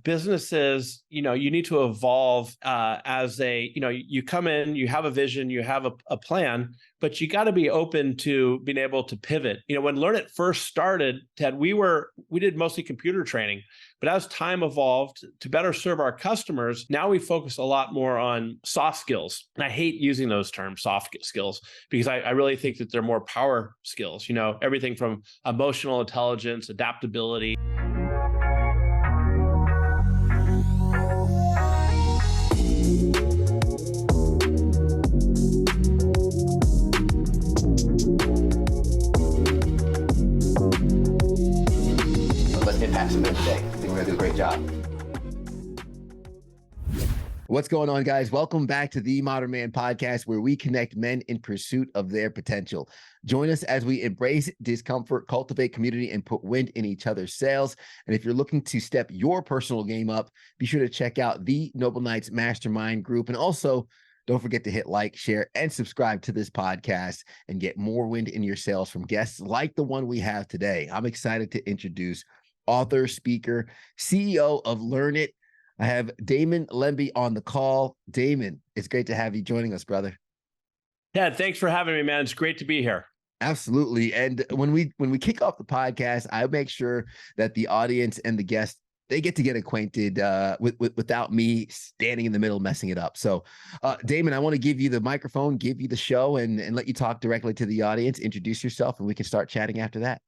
businesses, you need to evolve as you come in, you have a vision, you have a plan, but you got to be open to being able to pivot. When Learn It first started, Ted, we did mostly computer training, but as time evolved to better serve our customers, now we focus a lot more on soft skills. And I hate using those terms, soft skills, because I really think that they're more power skills, everything from emotional intelligence, adaptability. Impact some today. I think we're gonna do a great job. What's going on, guys? Welcome back to the Modern Man Podcast, where we connect men in pursuit of their potential. Join us as we embrace discomfort, cultivate community, and put wind in each other's sails. And if you're looking to step your personal game up, be sure to check out the Noble Knights Mastermind group. And also, don't forget to hit like, share, and subscribe to this podcast and get more wind in your sails from guests like the one we have today. I'm excited to introduce author, speaker, CEO of Learn It. I have Damon Lembi on the call. Damon, it's great to have you joining us, brother. Ted, thanks for having me, man. It's great to be here. Absolutely. And when we kick off the podcast, I make sure that the audience and the guests, they get to get acquainted without me standing in the middle messing it up. So, Damon, I want to give you the microphone, give you the show, and let you talk directly to the audience. Introduce yourself, and we can start chatting after that.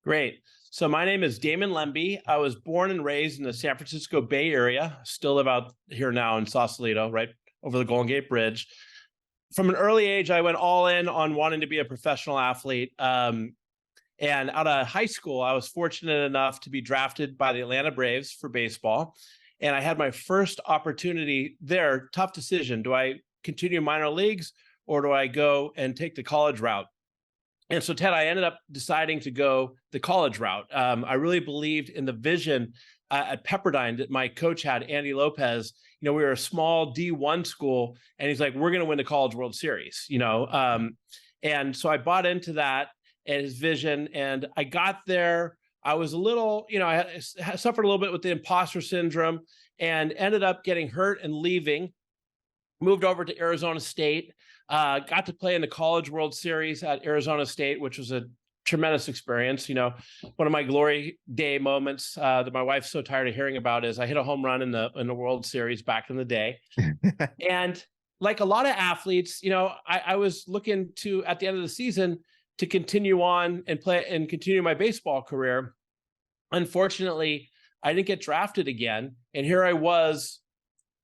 Great. So my name is Damon Lembi. I was born and raised in the San Francisco Bay Area. Still live out here now in Sausalito, right over the Golden Gate Bridge. From an early age, I went all in on wanting to be a professional athlete. And out of high school, I was fortunate enough to be drafted by the Atlanta Braves for baseball. And I had my first opportunity there. Tough decision. Do I continue minor leagues or do I go and take the college route? And so, Ted, I ended up deciding to go the college route. I really believed in the vision at Pepperdine that my coach had, Andy Lopez. We were a small D1 school, and he's like, we're going to win the College World Series, And so I bought into that and his vision, and I got there. I was a little, I suffered a little bit with the imposter syndrome and ended up getting hurt and leaving. Moved over to Arizona State, got to play in the College World Series at Arizona State, which was a tremendous experience. One of my glory day moments that my wife's so tired of hearing about is I hit a home run in the World Series back in the day. And like a lot of athletes, I was looking to, at the end of the season, to continue on and play and continue my baseball career. Unfortunately, I didn't get drafted again. And here I was,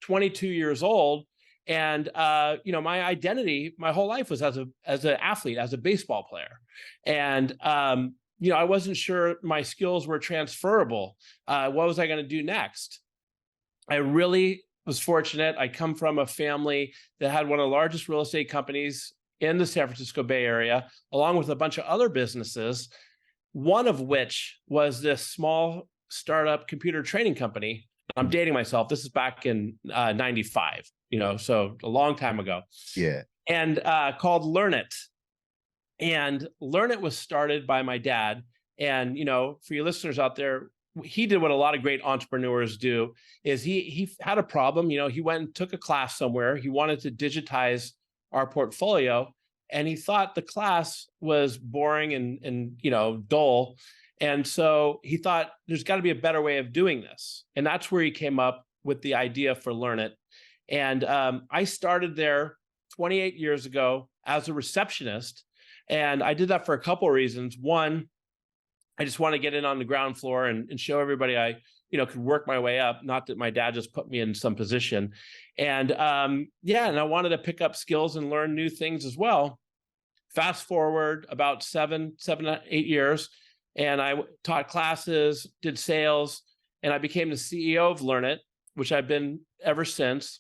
22 years old. And, my identity, my whole life was as an athlete, as a baseball player. And, I wasn't sure my skills were transferable. What was I going to do next? I really was fortunate. I come from a family that had one of the largest real estate companies in the San Francisco Bay Area, along with a bunch of other businesses, one of which was this small startup computer training company. I'm dating myself. This is back in 95. So a long time ago. Yeah. And called Learn It. And Learn It was started by my dad. And, for your listeners out there, he did what a lot of great entrepreneurs do is he had a problem. He went and took a class somewhere. He wanted to digitize our portfolio. And he thought the class was boring and dull. And so he thought there's got to be a better way of doing this. And that's where he came up with the idea for Learn It. And I started there 28 years ago as a receptionist. And I did that for a couple of reasons. One, I just want to get in on the ground floor and show everybody I, could work my way up. Not that my dad just put me in some position. And and I wanted to pick up skills and learn new things as well. Fast forward about 7, 8 years. And I taught classes, did sales, and I became the CEO of Learn It, which I've been ever since.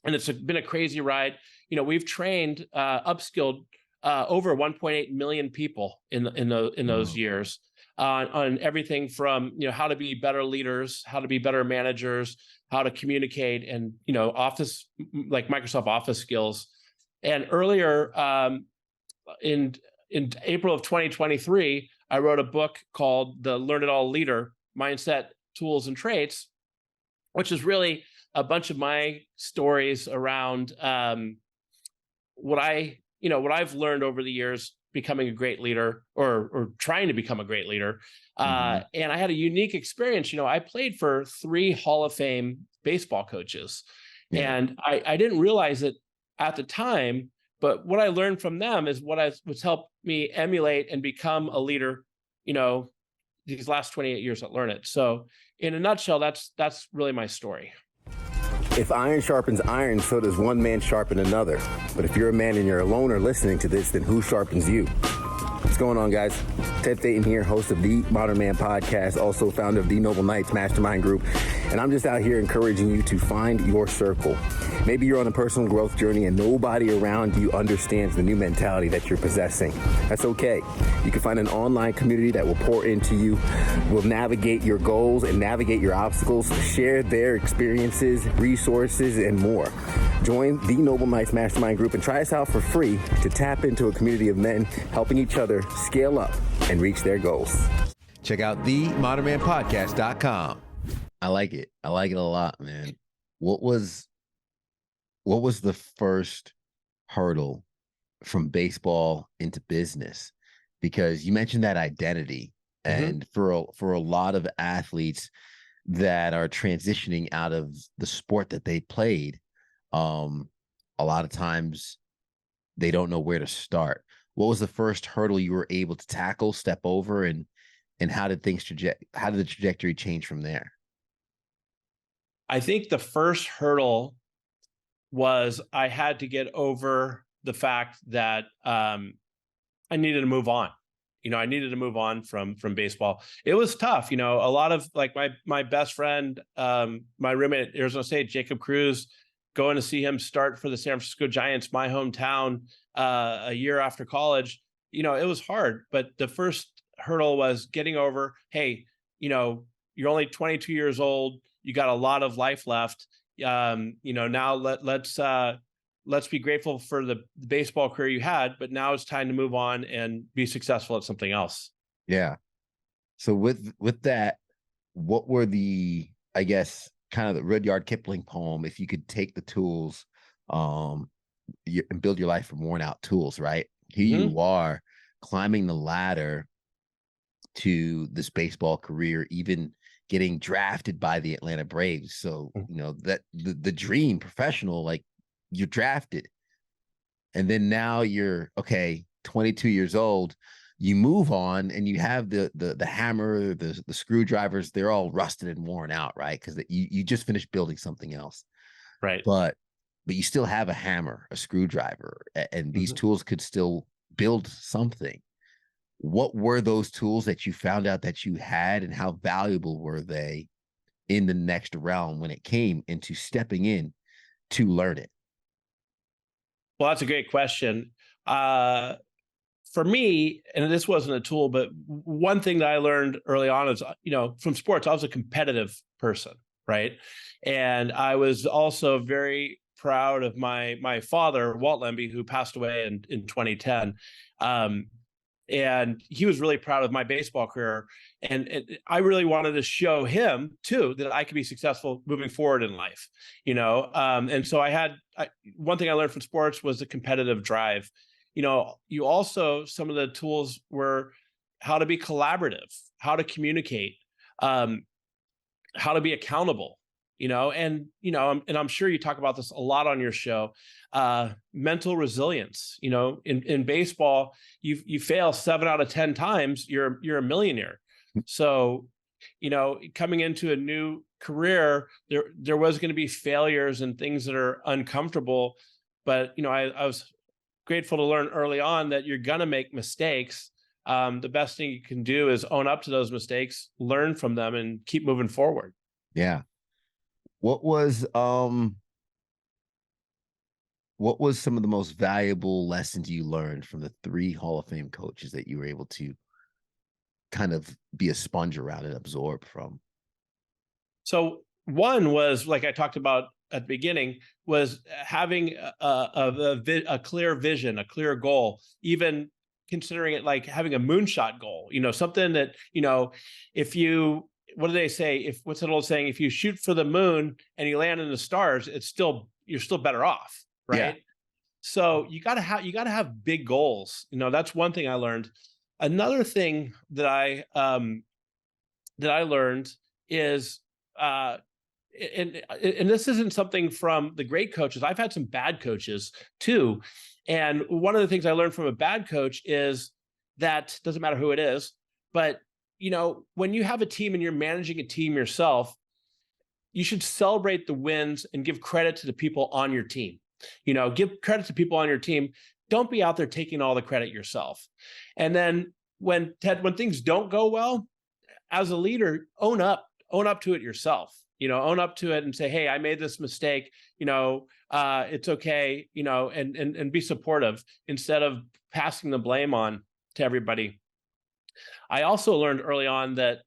And it's been a crazy ride. We've trained, upskilled over 1.8 million people in those years on everything from how to be better leaders, how to be better managers, how to communicate, and office like Microsoft Office skills. And earlier in April of 2023, I wrote a book called The Learn It All Leader: Mindset, Tools, and Traits. which is really a bunch of my stories around what I've learned over the years becoming a great leader, or trying to become a great leader. And I had a unique experience. I played for 3 Hall of Fame baseball coaches, Yeah. and I didn't realize it at the time, but what I learned from them is what's helped me emulate and become a leader, these last 28 years that learn it. So in a nutshell, that's really my story. If iron sharpens iron, so does one man sharpen another. But if you're a man and you're alone or listening to this, then who sharpens you? What's going on, guys? Ted Phaeton here, host of the Modern Man podcast, also founder of the Noble Knights Mastermind Group. And I'm just out here encouraging you to find your circle. Maybe you're on a personal growth journey and nobody around you understands the new mentality that you're possessing. That's okay. You can find an online community that will pour into you, will navigate your goals and navigate your obstacles, share their experiences, resources, and more. Join the Noble Knights Mastermind Group and try us out for free to tap into a community of men helping each other scale up and reach their goals. Check out themodernmanpodcast.com. I like it. I like it a lot, man. What was the first hurdle from baseball into business? Because you mentioned that identity, and for a lot of athletes that are transitioning out of the sport that they played, a lot of times they don't know where to start. What was the first hurdle you were able to tackle, step over, and how did the trajectory change from there? I think the first hurdle was I had to get over the fact that I needed to move on. I needed to move on from baseball. It was tough. A lot of, like, my best friend, my roommate at Arizona State, Jacob Cruz, going to see him start for the San Francisco Giants, my hometown, a year after college. It was hard, but the first hurdle was getting over, hey, you're only 22 years old. You got a lot of life left. Now let's be grateful for the baseball career you had, but now it's time to move on and be successful at something else. Yeah. So with that, what were the, I guess, kind of the Rudyard Kipling poem, if you could take the tools and build your life from worn out tools, right? Here you are climbing the ladder to this baseball career, even getting drafted by the Atlanta Braves. So, that the dream professional, like, you're drafted, and then now you're 22 years old, you move on and you have the hammer, the screwdrivers, they're all rusted and worn out, right? Because you just finished building something else. Right. But you still have a hammer, a screwdriver, and these tools could still build something. What were those tools that you found out that you had, and how valuable were they in the next realm when it came into stepping in to learn it? Well, that's a great question. For me, and this wasn't a tool, but one thing that I learned early on is, from sports, I was a competitive person, right? And I was also very proud of my father, Walt Lembi, who passed away in 2010. And he was really proud of my baseball career. And I really wanted to show him too that I could be successful moving forward in life, and so one thing I learned from sports was the competitive drive. You also, some of the tools were how to be collaborative, how to communicate, how to be accountable, and I'm sure you talk about this a lot on your show, mental resilience. In baseball, you fail 7 out of 10 times, you're a millionaire. So, coming into a new career, there was going to be failures and things that are uncomfortable, but I was grateful to learn early on that you're going to make mistakes. The best thing you can do is own up to those mistakes, learn from them, and keep moving forward. Yeah. What was some of the most valuable lessons you learned from the 3 Hall of Fame coaches that you were able to kind of be a sponge around and absorb from? So one was, like I talked about at the beginning, was having a clear vision, a clear goal, even considering it like having a moonshot goal, something that, if you what do they say? What's that old saying? If you shoot for the moon and you land in the stars, you're still better off, right? Yeah. So you got to have big goals. That's one thing I learned. Another thing that I learned is, and this isn't something from the great coaches. I've had some bad coaches too. And one of the things I learned from a bad coach is that doesn't matter who it is, but when you have a team and you're managing a team yourself, you should celebrate the wins and give credit to the people on your team. Give credit to people on your team. Don't be out there taking all the credit yourself. And then when things don't go well, as a leader, own up to it yourself. Own up to it and say, hey, I made this mistake. It's okay. And be supportive instead of passing the blame on to everybody. I also learned early on that,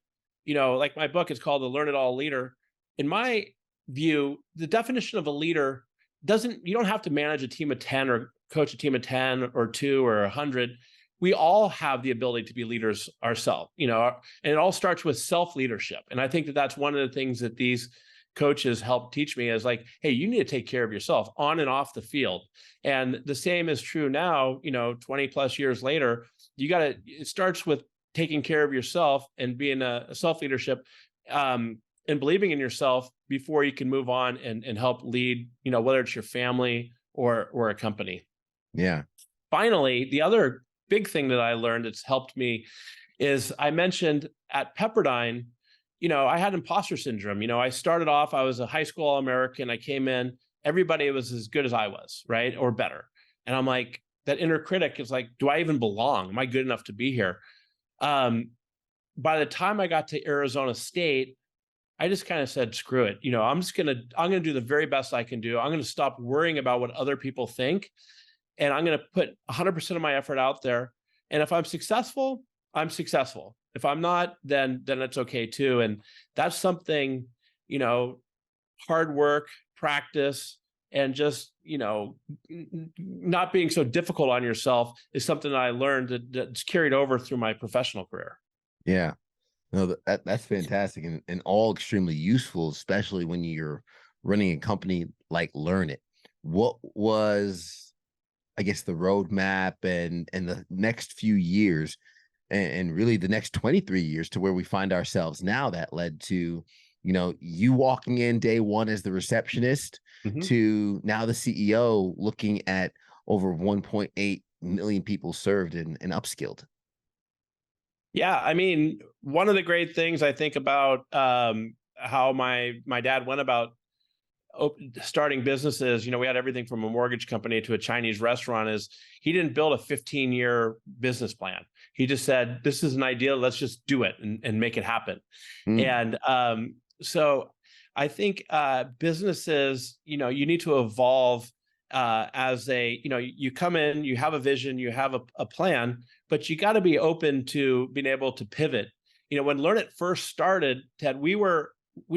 like my book is called The Learn It All Leader. In my view, the definition of a leader you don't have to manage a team of 10 or coach a team of 10 or 2 or 100. We all have the ability to be leaders ourselves, and it all starts with self-leadership. And I think that that's one of the things that these coaches help teach me is like, hey, you need to take care of yourself on and off the field. And the same is true now, 20 plus years later, it starts with taking care of yourself and being a self-leadership, and believing in yourself before you can move on and help lead, whether it's your family or a company. Yeah. Finally, the other big thing that I learned that's helped me is I mentioned at Pepperdine, I had imposter syndrome. I started off, I was a high school All-American. I came in, everybody was as good as I was, right? Or better. And I'm like, that inner critic is like, do I even belong? Am I good enough to be here? By the time I got to Arizona State, I just kind of said, screw it. I'm going to do the very best I can do. I'm going to stop worrying about what other people think. And I'm going to put 100% of my effort out there. And if I'm successful, I'm successful. If I'm not, then it's okay too. And that's something, hard work, practice, and just, not being so difficult on yourself is something that I learned that's carried over through my professional career. Yeah. No, that's fantastic and all extremely useful, especially when you're running a company like Learn It. What was, I guess, the roadmap and the next few years and really the next 23 years to where we find ourselves now that led to, you walking in day one as the receptionist to now the CEO looking at over 1.8 million people served and upskilled? Yeah, I mean, one of the great things I think about how my dad went about starting businesses, we had everything from a mortgage company to a Chinese restaurant, is he didn't build a 15-year business plan. He just said, this is an idea, let's just do it and make it happen. And so I think businesses, you need to evolve as you come in, you have a vision, you have a plan, but you got to be open to being able to pivot. When Learn It first started, Ted, we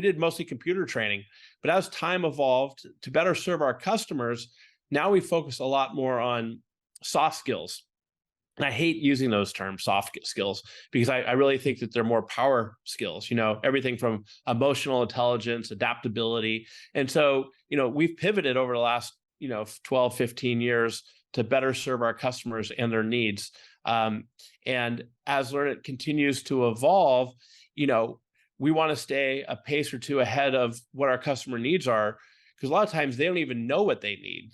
did mostly computer training, but as time evolved to better serve our customers, now we focus a lot more on soft skills. And I hate using those terms, soft skills, because I really think that they're more power skills, everything from emotional intelligence, adaptability. And so, we've pivoted over the last 12, 15 years to better serve our customers and their needs. And as Learn It continues to evolve, we want to stay a pace or two ahead of what our customer needs are, because a lot of times they don't even know what they need.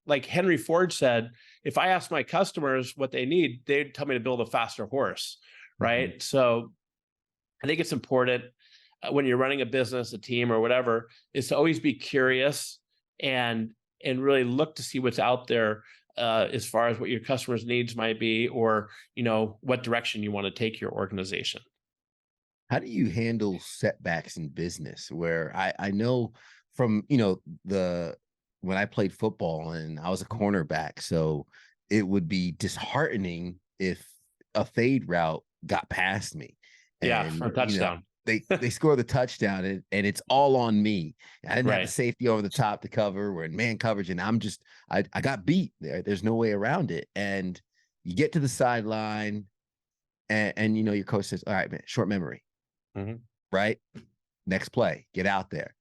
Like Henry Ford said, if I ask my customers what they need, they'd tell me to build a faster horse, right? So I think it's important when you're running a business, a team, or whatever, is to always be curious and really look to see what's out there as far as what your customers' needs might be, or what direction you want to take your organization. How do you handle setbacks in business? Where I know from when I played football and I was a cornerback, so it would be disheartening if a fade route got past me. Yeah, for a touchdown. They score the touchdown and it's all on me. I didn't have the safety over the top to cover. We're in man coverage, and I got beat there. There's no way around it. And you get to the sideline, and your coach says, "All right, man, short memory. right? Next play, get out there.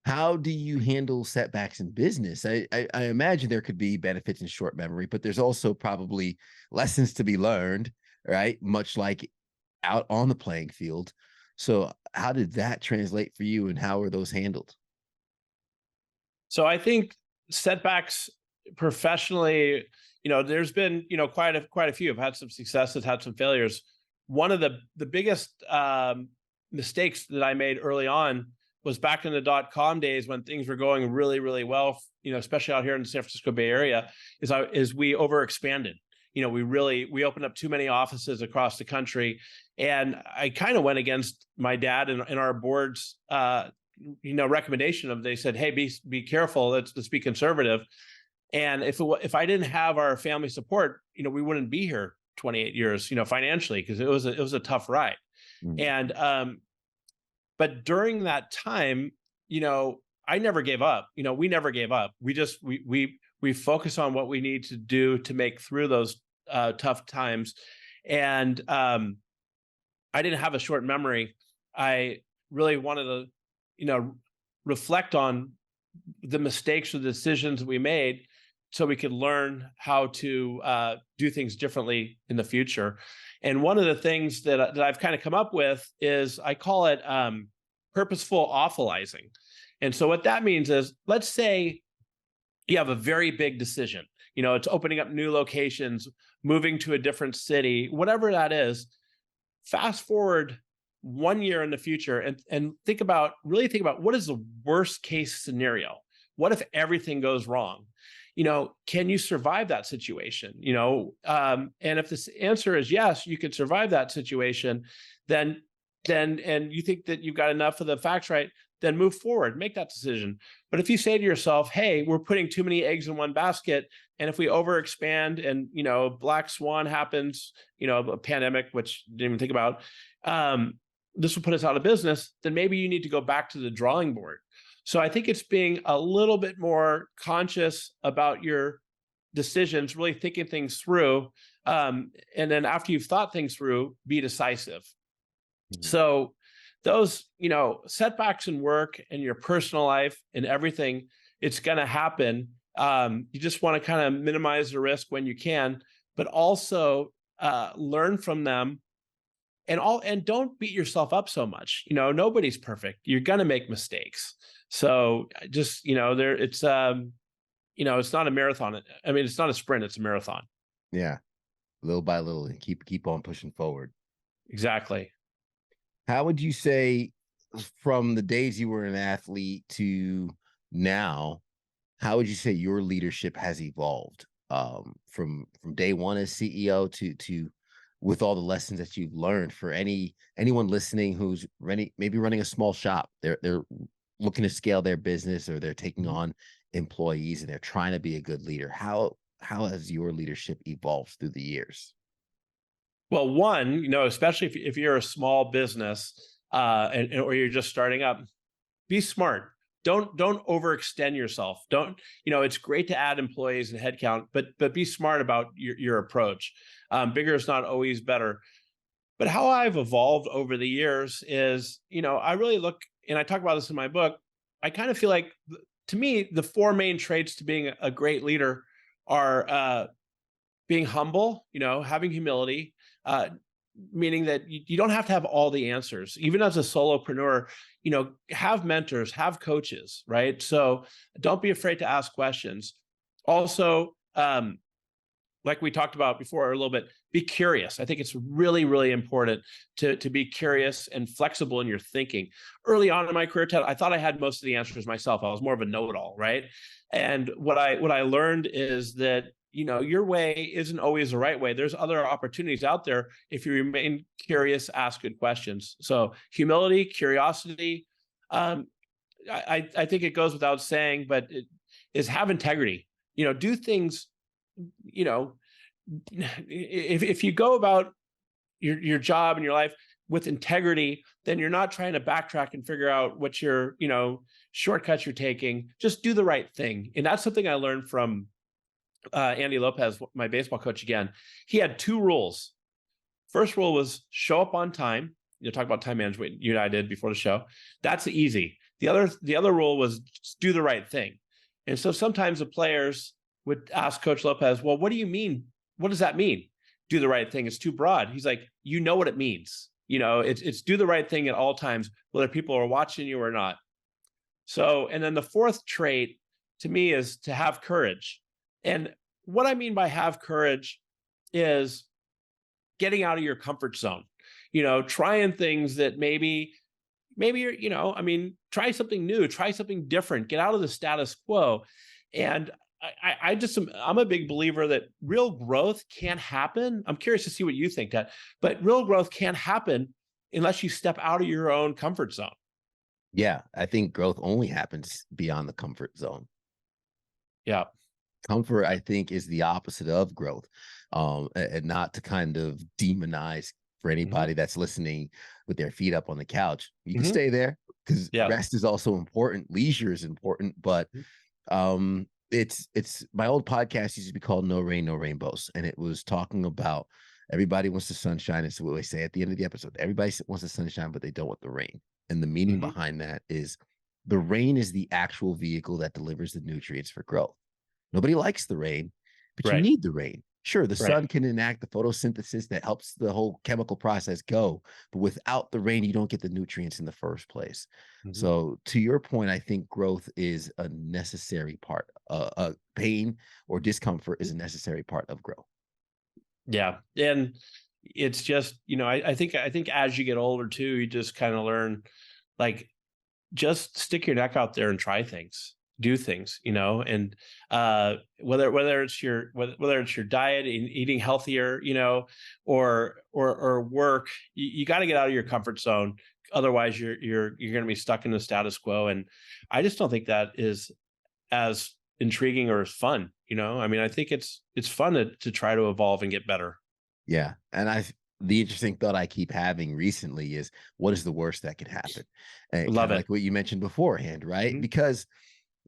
How do you handle setbacks in business? I imagine there could be benefits in short memory, but there's also probably lessons to be learned, right? Much like out on the playing field. So how did that translate for you, and how are those handled? So I think setbacks professionally, there's been, quite a few. I've had some successes, had some failures. One of the biggest mistakes that I made early on was back in the .com days when things were going really, really well, especially out here in the San Francisco Bay Area, is we overexpanded. We opened up too many offices across the country. And I kind of went against my dad and our board's recommendation of, they said, hey, be careful, let's be conservative. And if I didn't have our family support, we wouldn't be here 28 years, financially, because it was a tough ride. And but during that time, I never gave up. We never gave up. We focus on what we need to do to make through those tough times. And I didn't have a short memory. I really wanted to, reflect on the mistakes or the decisions we made, so we could learn how to do things differently in the future. And one of the things that I've kind of come up with is, I call it purposeful awfulizing. And so what that means is, let's say you have a very big decision. It's opening up new locations, moving to a different city, whatever that is. Fast forward 1 year in the future and really think about what is the worst case scenario? What if everything goes wrong? Can you survive that situation? And if the answer is yes, you could survive that situation, then and you think that you've got enough of the facts right, then move forward, make that decision. But if you say to yourself, hey, we're putting too many eggs in one basket, and if we overexpand and, black swan happens, a pandemic, which I didn't even think about, this will put us out of business, then maybe you need to go back to the drawing board. So I think it's being a little bit more conscious about your decisions, really thinking things through. And then after you've thought things through, be decisive. Mm-hmm. So those, setbacks in work and your personal life and everything, it's going to happen. You just want to kind of minimize the risk when you can, but also learn from them. And don't beat yourself up so much. Nobody's perfect. You're going to make mistakes. So just, it's not a marathon. I mean, it's not a sprint, it's a marathon. Yeah. Little by little, and keep on pushing forward. Exactly. How would you say, from the days you were an athlete to now, how would you say your leadership has evolved from day one as CEO to with all the lessons that you've learned? For anyone listening who's maybe running a small shop, they're looking to scale their business, or they're taking on employees and they're trying to be a good leader. How has your leadership evolved through the years? Well, one, especially if you're a small business or you're just starting up, be smart. Don't overextend yourself. It's great to add employees and headcount, but be smart about your approach. Bigger is not always better. But how I've evolved over the years is, I really look, and I talk about this in my book, I kind of feel like, to me, the four main traits to being a great leader are being humble, having humility, meaning that you don't have to have all the answers. Even as a solopreneur, have mentors, have coaches, right? So don't be afraid to ask questions. Also, like we talked about before a little bit, be curious. I think it's really, really important to be curious and flexible in your thinking. Early on in my career, Ted, I thought I had most of the answers myself. I was more of a know-it-all, right? And what I learned is that, your way isn't always the right way. There's other opportunities out there if you remain curious, ask good questions. So humility, curiosity, I think it goes without saying, but it is have integrity. Do things, if you go about your job and your life with integrity, then you're not trying to backtrack and figure out what your, shortcuts you're taking. Just do the right thing. And that's something I learned from Andy Lopez, my baseball coach again. He had two rules. First rule was show up on time. talk about time management. You and I did before the show. That's easy. The other rule was just do the right thing. And so sometimes the players would ask Coach Lopez, well, what do you mean? What does that mean? Do the right thing. It's too broad. He's like, you know what it means. It's do the right thing at all times, whether people are watching you or not. So, and then the fourth trait to me is to have courage. And what I mean by have courage is getting out of your comfort zone, trying things that maybe you're, try something new, try something different, get out of the status quo. And I'm a big believer that real growth can't happen. I'm curious to see what you think, Ted, but real growth can't happen unless you step out of your own comfort zone. Yeah, I think growth only happens beyond the comfort zone. Yeah. Comfort, I think, is the opposite of growth. And not to kind of demonize for anybody that's listening with their feet up on the couch. You can stay there because rest is also important. Leisure is important, but it's my old podcast used to be called No Rain, No Rainbows. And it was talking about everybody wants the sunshine. It's what we say at the end of the episode. Everybody wants the sunshine, but they don't want the rain. And the meaning behind that is the rain is the actual vehicle that delivers the nutrients for growth. Nobody likes the rain, but you need the rain. Sure, the sun can enact the photosynthesis that helps the whole chemical process go, but without the rain, you don't get the nutrients in the first place. So to your point, I think growth is a necessary part. Pain or discomfort is a necessary part of growth. Yeah. And it's just, I think as you get older too, you just kind of learn, like, just stick your neck out there and try things. Do things, and whether it's your diet and eating healthier, or work, you got to get out of your comfort zone. Otherwise, you're going to be stuck in the status quo. And I just don't think that is as intriguing or as fun. I think it's fun to try to evolve and get better. Yeah, and the interesting thought I keep having recently is, what is the worst that could happen? And Love it. like what you mentioned beforehand, right? Because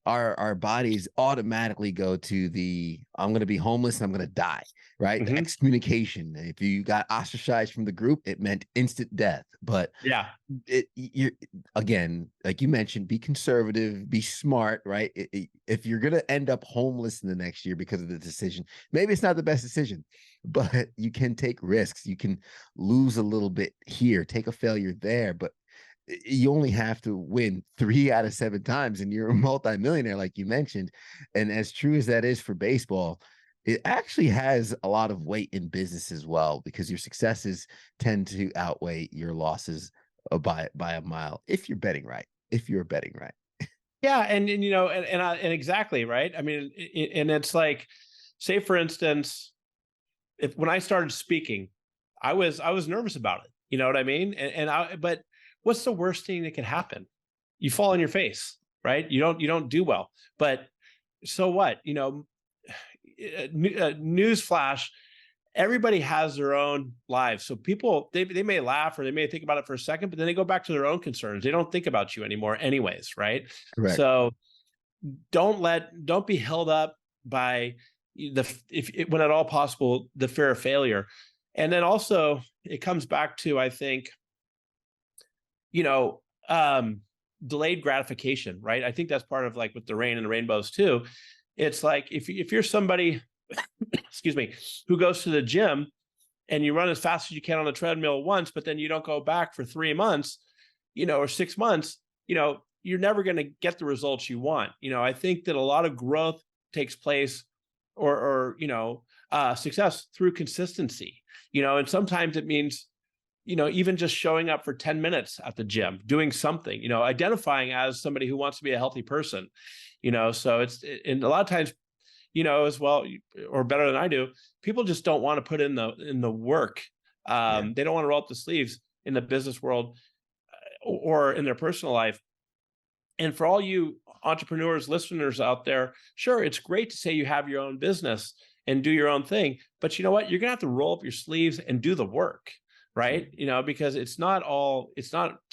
our bodies automatically go to I'm going to be homeless and I'm going to die, right? The excommunication. If you got ostracized from the group, it meant instant death. But you're, again, like you mentioned, be conservative, be smart, right? If you're going to end up homeless in the next year because of the decision, maybe it's not the best decision, but you can take risks. You can lose a little bit here, take a failure there, but you only have to win 3 out of 7 times and you're a multimillionaire, like you mentioned. And as true as that is for baseball, it actually has a lot of weight in business as well, because your successes tend to outweigh your losses by a mile if you're betting right. Yeah, and exactly right. And it's like, say for instance, when I started speaking, I was nervous about it. You know what I mean? But what's the worst thing that could happen? You fall on your face, right? You don't do well, but so what? Newsflash, everybody has their own lives. So people, they may laugh or they may think about it for a second, but then they go back to their own concerns. They don't think about you anymore anyways, right? Correct. So don't be held up by when at all possible, the fear of failure. And then also it comes back to, I think, delayed gratification, right? I think that's part of, like, with the rain and the rainbows too. It's like, if you're somebody, excuse me, who goes to the gym and you run as fast as you can on the treadmill once, but then you don't go back for 3 months, or 6 months, you're never going to get the results you want. I think that a lot of growth takes place or success through consistency, and sometimes it means, even just showing up for 10 minutes at the gym, doing something, identifying as somebody who wants to be a healthy person, so and a lot of times, as well, or better than I do, people just don't want to put in the work. They don't want to roll up the sleeves in the business world or in their personal life. And for all you entrepreneurs, listeners out there, sure, it's great to say you have your own business and do your own thing, but you know what? You're going to have to roll up your sleeves and do the work. Right. Because it's not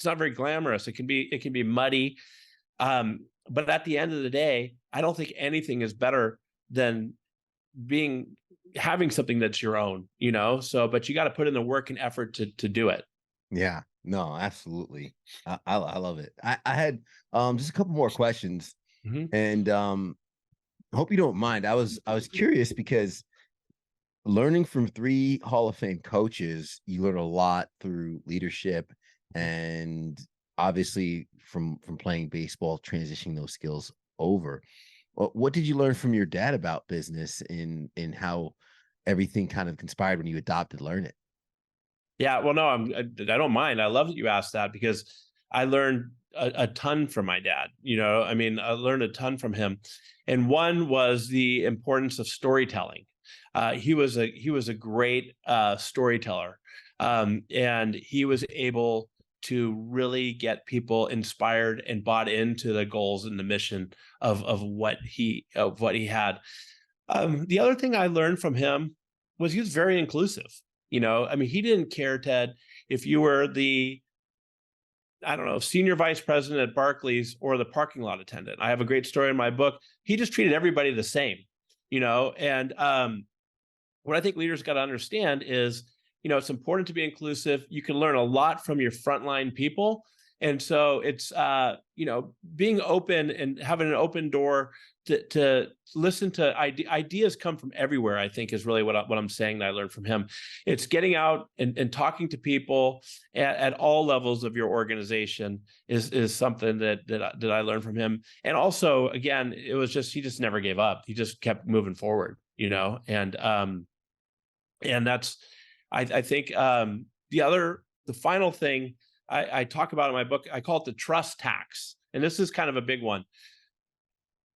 very glamorous. It can be muddy. But at the end of the day, I don't think anything is better than having something that's your own, so, but you got to put in the work and effort to do it. Yeah. No, absolutely. I love it. I had just a couple more questions, Mhm. and I hope you don't mind. I was curious because learning from three Hall of Fame coaches, you learn a lot through leadership, and obviously from playing baseball, transitioning those skills over. What did you learn from your dad about business in how everything kind of conspired when you adopted learn it? Yeah, well, no, I don't mind. I love that you asked that because I learned a ton from my dad. I mean, I learned a ton from him, and one was the importance of storytelling. He was a great storyteller, and he was able to really get people inspired and bought into the goals and the mission of what he had. The other thing I learned from him was he was very inclusive. I mean, he didn't care, Ted, if you were the, I don't know, senior vice president at Barclays or the parking lot attendant. I have a great story in my book. He just treated everybody the same, and what I think leaders got to understand is, it's important to be inclusive. You can learn a lot from your frontline people. And so it's, being open and having an open door to listen to ideas come from everywhere, I think is really what I'm saying that I learned from him. It's getting out and talking to people at all levels of your organization is something that I learned from him. And also, again, it was just, he just never gave up. He just kept moving forward, and that's, I think, the final thing I talk about in my book, I call it the trust tax, and this is kind of a big one.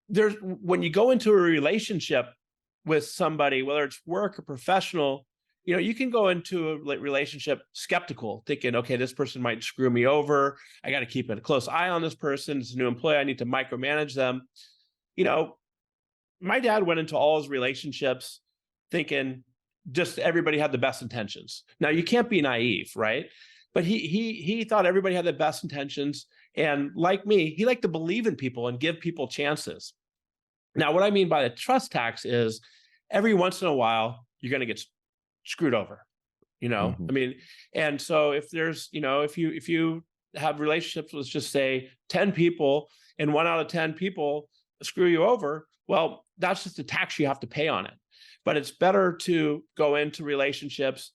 When you go into a relationship with somebody, whether it's work or professional, you can go into a relationship skeptical, thinking, okay, this person might screw me over. I got to keep a close eye on this person. It's a new employee. I need to micromanage them. My dad went into all his relationships thinking just everybody had the best intentions. Now, you can't be naive, right? But he thought everybody had the best intentions, and like me, he liked to believe in people and give people chances. Now, what I mean by the trust tax is every once in a while you're going to get screwed over. Mhm. I mean, and so if there's, if you have relationships with, just say, 10 people, and 1 out of 10 people screw you over, well, that's just a tax you have to pay on it. But it's better to go into relationships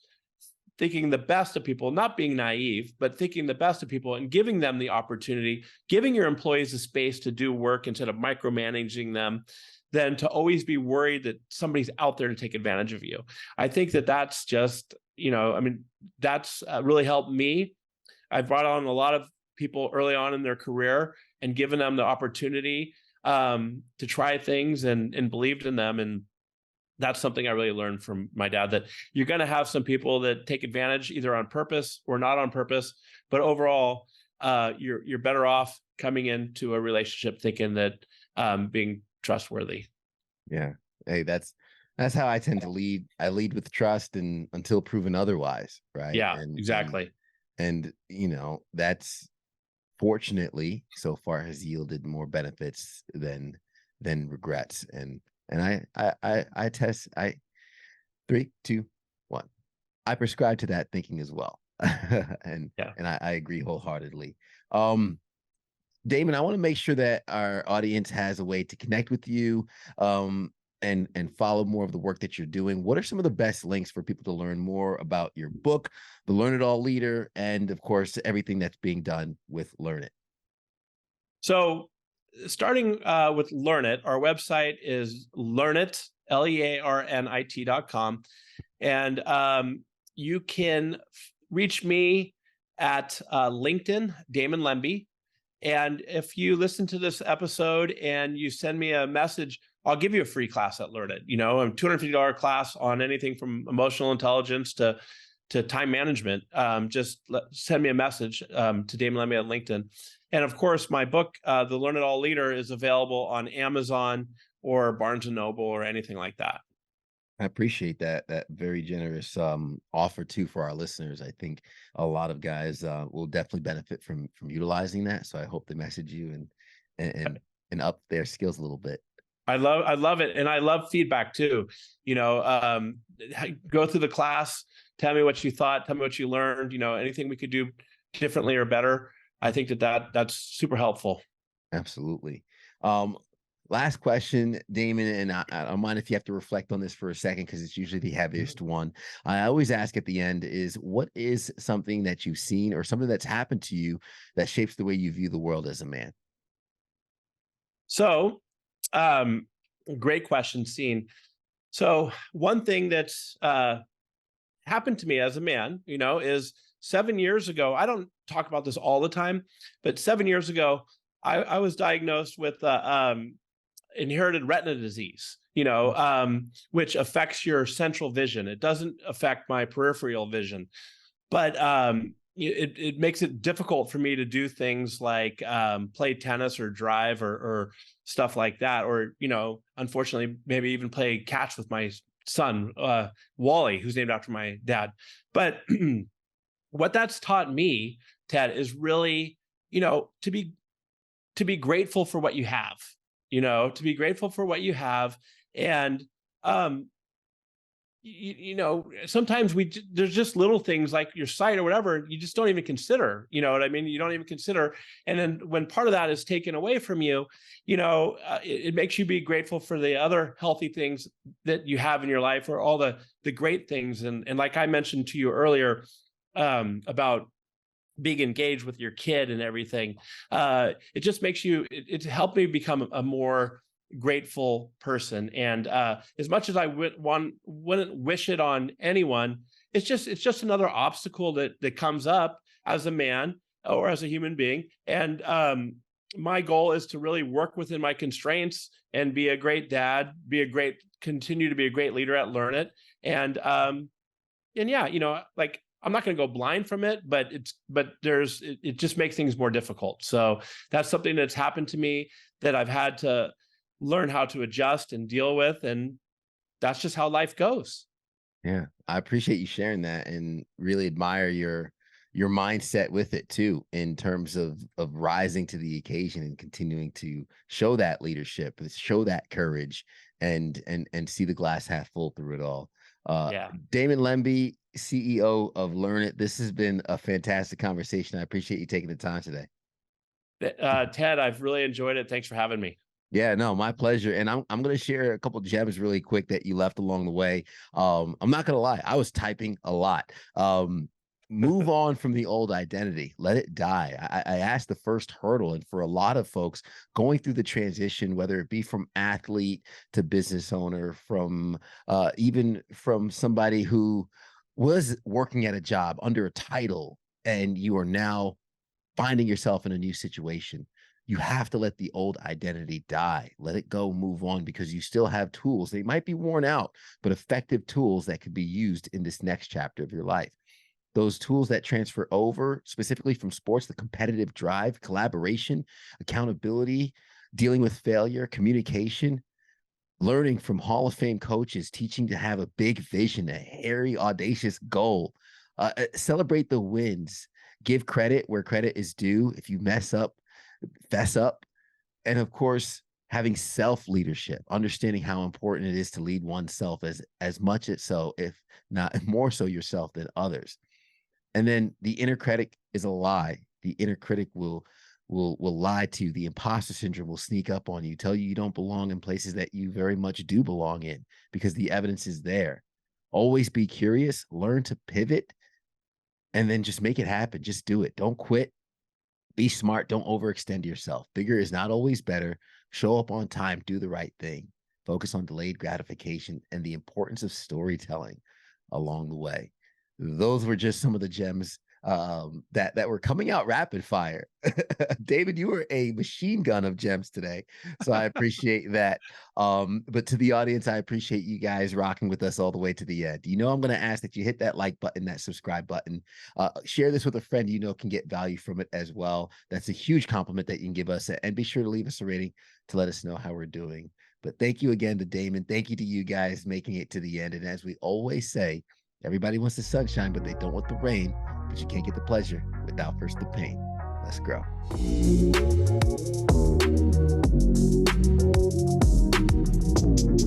thinking the best of people, not being naive, but thinking the best of people and giving them the opportunity, giving your employees the space to do work instead of micromanaging them, than to always be worried that somebody's out there to take advantage of you. I think that's just, I mean, that's really helped me. I brought on a lot of people early on in their career and given them the opportunity to try things and believed in them. And that's something I really learned from my dad, that you're going to have some people that take advantage either on purpose or not on purpose. But overall, you're better off coming into a relationship thinking that being trustworthy. Yeah. Hey, that's how I tend to lead. I lead with trust and until proven otherwise, right? Yeah, exactly. And that's fortunately so far has yielded more benefits than regrets. And I test, 3, 2, 1. I prescribe to that thinking as well. and Yeah. and I agree wholeheartedly. Damon, I want to make sure that our audience has a way to connect with you, and follow more of the work that you're doing. What are some of the best links for people to learn more about your book, The Learn It All Leader, and of course everything that's being done with Learn It? So starting with Learn It, our website is learnit, learnit.com. And you can reach me at LinkedIn, Damon Lembi. And if you listen to this episode and you send me a message, I'll give you a free class at Learn It. A $250 class on anything from emotional intelligence to time management. Just send me a message to Damon Lembi on LinkedIn. And of course, my book, The Learn It All Leader, is available on Amazon or Barnes and Noble or anything like that. I appreciate that very generous offer too for our listeners. I think a lot of guys will definitely benefit from utilizing that. So I hope they message you and up their skills a little bit. I love it, and I love feedback too. Go through the class, tell me what you thought, tell me what you learned. Anything we could do differently or better, I think that's super helpful. Absolutely. Last question, Damon, and I don't mind if you have to reflect on this for a second because it's usually the heaviest one. I always ask at the end is, what is something that you've seen or something that's happened to you that shapes the way you view the world as a man? So, great question, Scene. So one thing that's happened to me as a man, is 7 years ago. I don't talk about this all the time, but 7 years ago, I was diagnosed with inherited retina disease, which affects your central vision. It doesn't affect my peripheral vision, but it makes it difficult for me to do things like play tennis or drive or stuff like that, or unfortunately maybe even play catch with my son Wally, who's named after my dad. But what that's taught me, Ted, is really to be grateful for what you have, to be grateful for what you have. And sometimes there's just little things like your sight or whatever you just don't even consider. You know what I mean? You don't even consider. And then when part of that is taken away from you, it makes you be grateful for the other healthy things that you have in your life, or all the great things. And like I mentioned to you earlier about being engaged with your kid and everything, it just makes you, it helped me become a more grateful person. And as much as I wouldn't wish it on anyone, it's just another obstacle that comes up as a man or as a human being. And my goal is to really work within my constraints and be a great dad, continue to be a great leader at Learn It. And yeah, like, I'm not going to go blind from it, but it just makes things more difficult. So that's something that's happened to me that I've had to learn how to adjust and deal with. And that's just how life goes. Yeah. I appreciate you sharing that and really admire your mindset with it too, in terms of rising to the occasion and continuing to show that leadership, show that courage, and see the glass half full through it all. Damon Lembi, CEO of Learn It. This has been a fantastic conversation. I appreciate you taking the time today. Ted, I've really enjoyed it. Thanks for having me. Yeah, no, my pleasure. And I'm going to share a couple gems really quick that you left along the way. I'm not going to lie, I was typing a lot. Move on from the old identity, let it die. I asked the first hurdle, and for a lot of folks going through the transition, whether it be from athlete to business owner, from even from somebody who was working at a job under a title, and you are now finding yourself in a new situation, you have to let the old identity die. Let it go, move on, because you still have tools. They might be worn out, but effective tools that could be used in this next chapter of your life. Those tools that transfer over, specifically from sports, the competitive drive, collaboration, accountability, dealing with failure, communication, learning from Hall of Fame coaches, teaching to have a big vision, a hairy, audacious goal, celebrate the wins, give credit where credit is due. If you mess up, fess up. And of course, having self-leadership, understanding how important it is to lead oneself as much as so, if not more so, yourself than others. And then the inner critic is a lie. The inner critic will lie to you. The imposter syndrome will sneak up on you, tell you don't belong in places that you very much do belong in, because the evidence is there. Always be curious, learn to pivot, and then just make it happen. Just do it. Don't quit. Be smart. Don't overextend yourself. Bigger is not always better. Show up on time. Do the right thing. Focus on delayed gratification and the importance of storytelling along the way. Those were just some of the gems that were coming out rapid fire. David, you were a machine gun of gems today, so I appreciate that. But to the audience, I appreciate you guys rocking with us all the way to the end. I'm going to ask that you hit that like button, that subscribe button, share this with a friend can get value from it as well. That's a huge compliment that you can give us, and be sure to leave us a rating to let us know how we're doing. But thank you again to Damon. Thank you to you guys making it to the end. And as we always say, everybody wants the sunshine, but they don't want the rain. But you can't get the pleasure without first the pain. Let's grow.